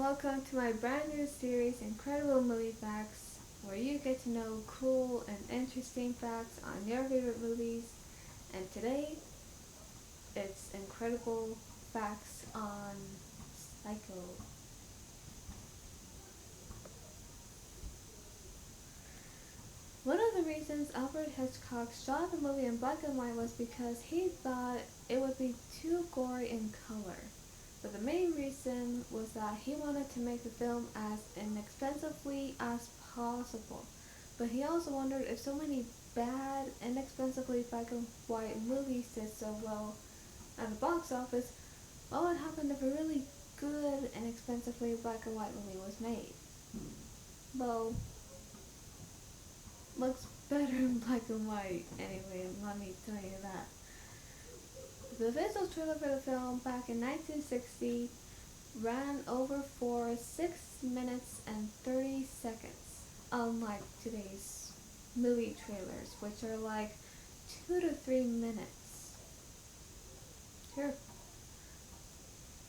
welcome to my brand new series, Incredible Movie Facts, where you get to know cool and interesting facts on your favorite movies. And today, it's incredible facts on Psycho. One of the reasons Alfred Hitchcock shot the movie in black and white was because he thought it would be too gory in color. But the main reason was that he wanted to make the film as inexpensively as possible. But he also wondered if so many bad, inexpensively black and white movies did so well at the box office, what would happen if a really good, inexpensively black and white movie was made? Well, looks better in black and white anyway, let me tell you that. The official trailer for the film back in 1960 ran over for 6 minutes and 30 seconds, unlike today's movie trailers, which are like 2 to 3 minutes. Sure.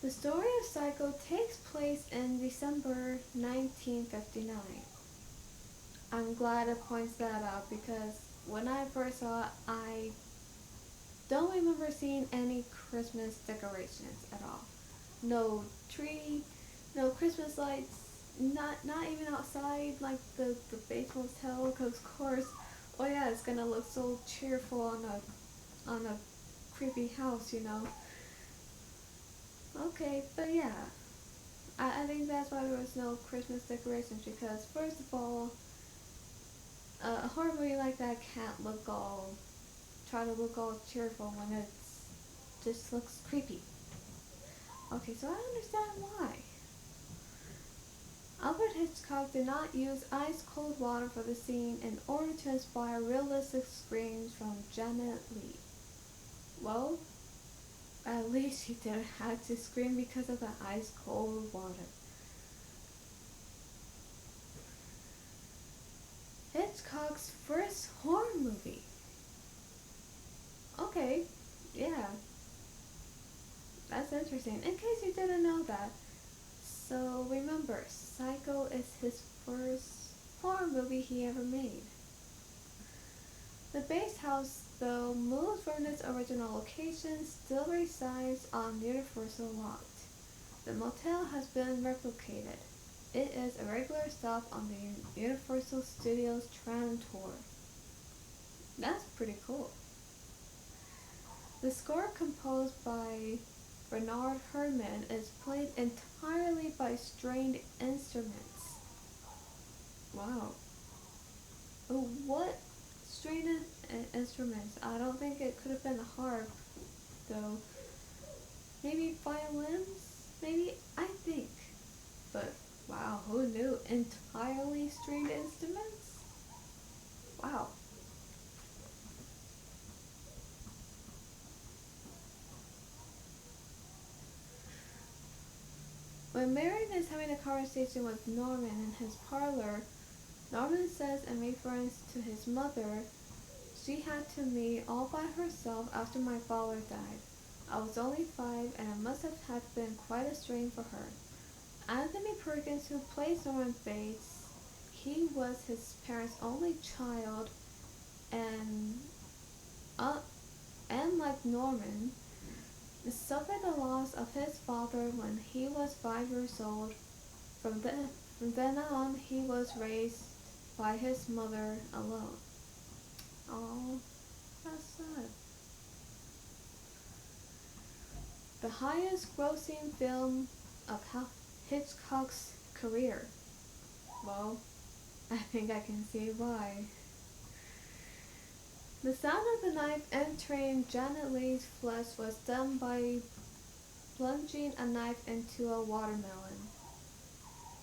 The story of Psycho takes place in December 1959. I'm glad it points that out because when I first saw it, I don't remember seeing any Christmas decorations at all. No tree, no Christmas lights, not even outside like the Bates Motel, because of course, oh yeah, it's gonna look so cheerful on a creepy house. Okay, but yeah, I think that's why there was no Christmas decorations because first of all, a horror movie like that can't try to look all cheerful when it just looks creepy. Okay, so I understand why. Alfred Hitchcock did not use ice-cold water for the scene in order to inspire realistic screams from Janet Leigh. Well, at least she didn't have to scream because of the ice-cold water. Hitchcock's first horror movie. Okay, yeah, that's interesting. In case you didn't know that. So remember, Psycho is his first horror movie he ever made. The base house, though moved from its original location, still resides on Universal Lot. The motel has been replicated. It is a regular stop on the Universal Studios tram tour. That's pretty cool. The score, composed by Bernard Herrmann, is played entirely by stringed instruments. Wow. Oh, what stringed instruments? I don't think it could have been a harp, though. Maybe violins? Maybe? I think. But wow, who knew? Entirely stringed instruments? Wow. When Marion is having a conversation with Norman in his parlor, Norman says in reference to his mother, "She had to me all by herself after my father died. I was only 5 and it must have been quite a strain for her." Anthony Perkins, who plays Norman Bates, he was his parents' only child, and uh, and like Norman, suffered the loss of his father when he was 5 years old. From then on, he was raised by his mother alone. Oh, that's sad. The highest grossing film of Hitchcock's career. Well, I think I can see why. The sound of the knife entering Janet Leigh's flesh was done by plunging a knife into a watermelon.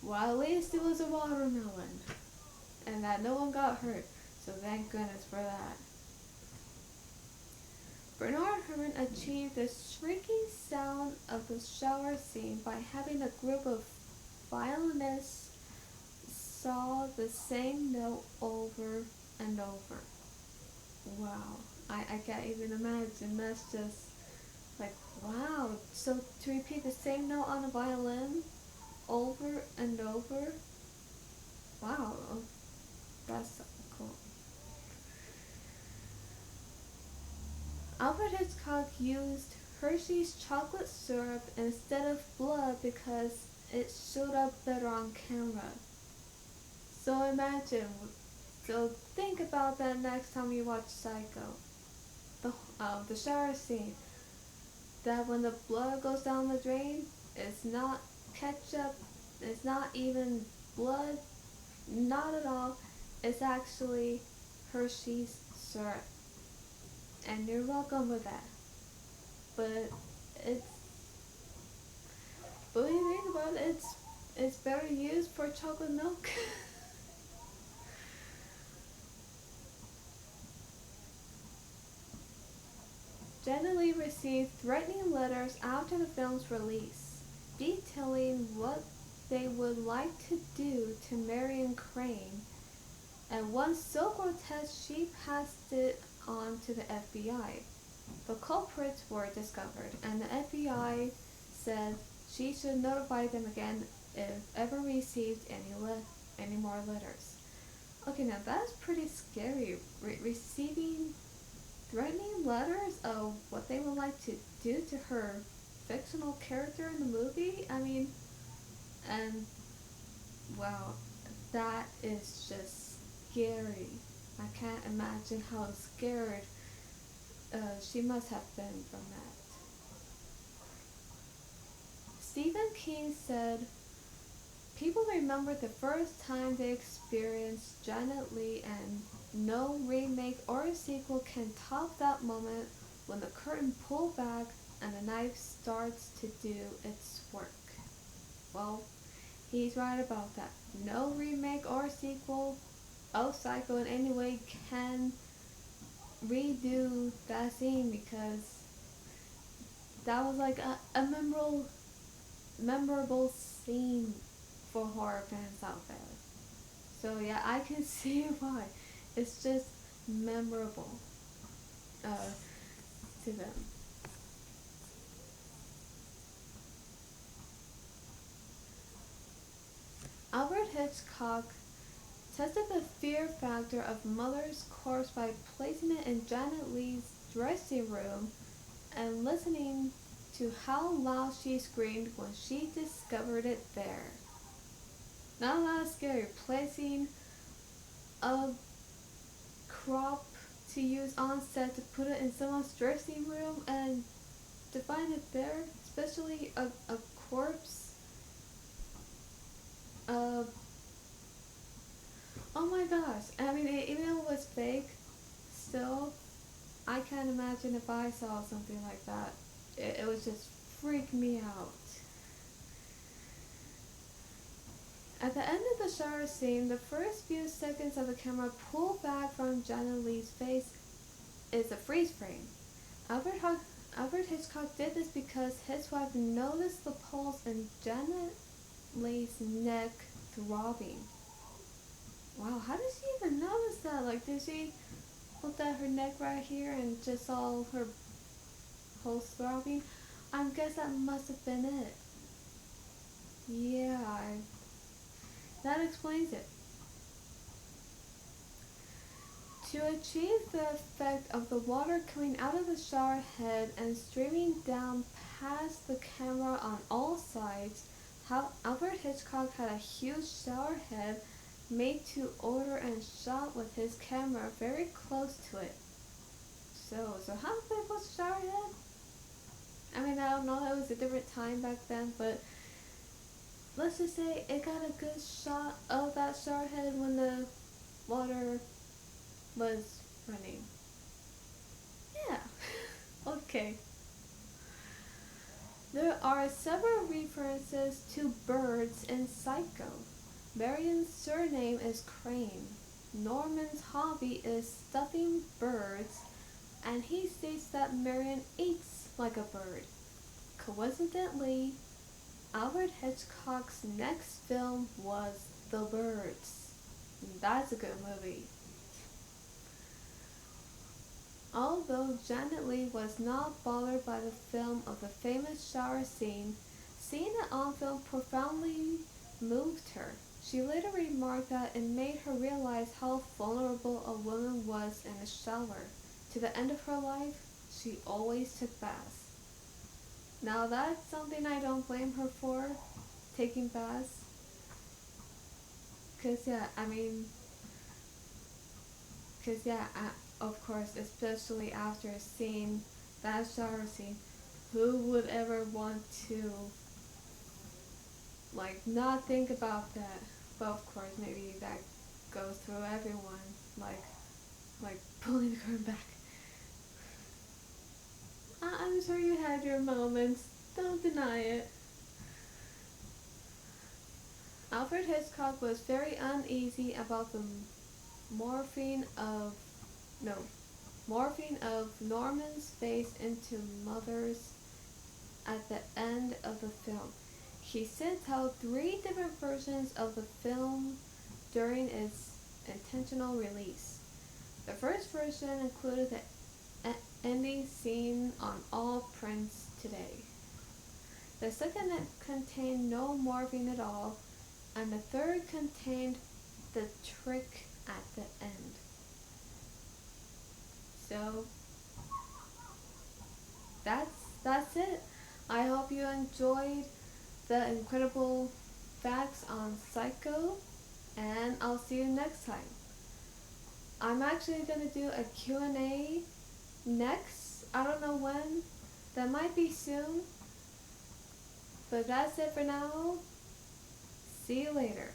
Well, at least it was a watermelon. And that no one got hurt, so thank goodness for that. Bernard Herrmann achieved the shrieking sound of the shower scene by having a group of violinists saw the same note over and over. Wow, I can't even imagine. That's just like, wow. So to repeat the same note on a violin? over and over. Wow, that's so cool. Alfred Hitchcock used Hershey's chocolate syrup instead of blood because it showed up better on camera. So imagine, so think about that next time you watch Psycho. The shower scene. That when the blood goes down the drain, it's not ketchup, it's not even blood, not at all. It's actually Hershey's syrup. And you're welcome with that. But it's, but when you think about it, it's better used for chocolate milk. Jenna Lee received threatening letters after the film's release, detailing what they would like to do to Marion Crane, and once so grotesque she passed it on to the FBI. The culprits were discovered, and the FBI said she should notify them again if ever received any more letters. Okay, now that's pretty scary. Receiving threatening letters of what they would like to do to her fictional character in the movie. I mean, and wow, that is just scary. I can't imagine how scared she must have been from that. Stephen King said, people remember the first time they experienced Janet Leigh, and no remake or sequel can top that moment when the curtain pulls back and the knife starts to do its work. Well, he's right about that. No remake or sequel of Psycho in any way can redo that scene because that was like a memorable scene for horror fans out there. So yeah, I can see why. It's just memorable uh, to them. Albert Hitchcock tested the fear factor of Mother's corpse by placing it in Janet Leigh's dressing room and listening to how loud she screamed when she discovered it there. Not that scary. Placing a crop to use on set to put it in someone's dressing room and to find it there, especially a corpse. Uh, oh my gosh. I mean, even though it was fake, still, I can't imagine if I saw something like that. It would just freak me out. At the end of the shower scene, the first few seconds of the camera pull back from Janet Leigh's face is a freeze frame. Albert, Albert Hitchcock did this because his wife noticed the pulse in Janet Leigh's neck throbbing. Wow, how did she even notice that? Like, did she look at her neck right here and just saw her pulse throbbing? I guess that must have been it. Yeah, that explains it. To achieve the effect of the water coming out of the shower head and streaming down past the camera on all sides, Alfred Hitchcock had a huge shower head made to order and shot with his camera very close to it. So how big was the shower head? I mean, I don't know, it was a different time back then, but let's just say it got a good shot of that shower head when the water was running. Yeah. Okay. There are several references to birds in Psycho. Marion's surname is Crane. Norman's hobby is stuffing birds, and he states that Marion eats like a bird. Coincidentally, Alfred Hitchcock's next film was The Birds. That's a good movie. Although Janet Leigh was not bothered by the film of the famous shower scene, seeing it on film profoundly moved her. She later remarked that it made her realize how vulnerable a woman was in the shower. To the end of her life, she always took baths. Now that's something I don't blame her for, taking baths. Cause yeah, I mean, cause yeah, of course, especially after seeing that shower scene, who would ever want to like not think about that? But of course, maybe that goes through everyone, like pulling the curtain back. I'm sure you had your moments. Don't deny it. Alfred Hitchcock was very uneasy about the morphing of no morphing of Norman's face into Mother's at the end of the film. He sent out 3 different versions of the film during its intentional release. The first version included the ending scene on all prints today. The second contained no morphing at all, and the third contained the trick at the end. So that's it. I hope you enjoyed the incredible facts on Psycho, and I'll see you next time. I'm actually gonna do a Q&A next. I don't know when. That might be soon. But that's it for now. See you later.